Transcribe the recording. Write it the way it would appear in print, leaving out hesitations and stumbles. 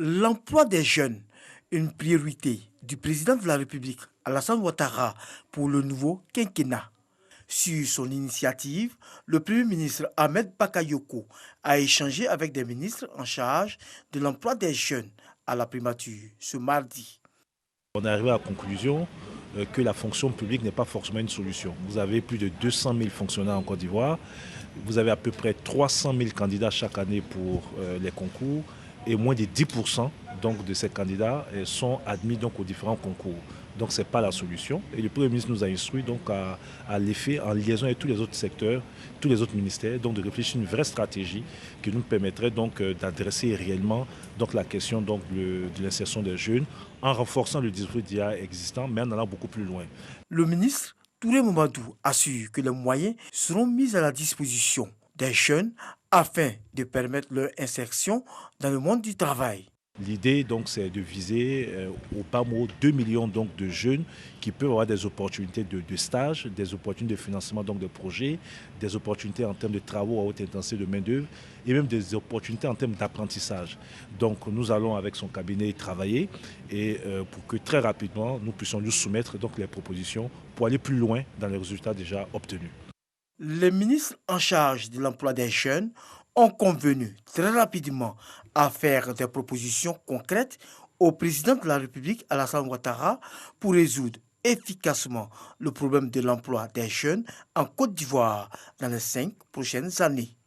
L'emploi des jeunes, une priorité du président de la République, Alassane Ouattara, pour le nouveau quinquennat. Sur son initiative, le Premier ministre Ahmed Bakayoko a échangé avec des ministres en charge de l'emploi des jeunes à la primature ce mardi. On est arrivé à la conclusion que la fonction publique n'est pas forcément une solution. Vous avez plus de 200 000 fonctionnaires en Côte d'Ivoire, vous avez à peu près 300 000 candidats chaque année pour les concours et moins de 10% donc, de ces candidats sont admis donc, aux différents concours. Donc ce n'est pas la solution. Et le Premier ministre nous a instruit donc, à l'effet, en liaison avec tous les autres secteurs, tous les autres ministères, donc, de réfléchir à une vraie stratégie qui nous permettrait donc, d'adresser réellement donc, la question donc, de l'insertion des jeunes en renforçant le dispositif d'IA existant, mais en allant beaucoup plus loin. Le ministre Touré Mamadou assure que les moyens seront mis à la disposition des jeunes afin de permettre leur insertion dans le monde du travail. L'idée, donc, c'est de viser au bas mot 2 millions donc, de jeunes qui peuvent avoir des opportunités de stage, des opportunités de financement donc, de projets, des opportunités en termes de travaux à haute intensité de main-d'œuvre et même des opportunités en termes d'apprentissage. Donc, nous allons avec son cabinet travailler et pour que très rapidement, nous puissions nous soumettre donc, les propositions pour aller plus loin dans les résultats déjà obtenus. Les ministres en charge de l'emploi des jeunes ont convenu très rapidement à faire des propositions concrètes au président de la République, Alassane Ouattara, pour résoudre efficacement le problème de l'emploi des jeunes en Côte d'Ivoire dans les 5 prochaines années.